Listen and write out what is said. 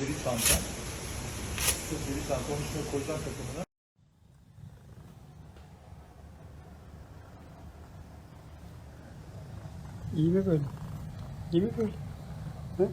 Deri çanta. Şu deri çanta. Onun üstüne koyacağım takımını. İyi mi böyle? İyi mi böyle? He?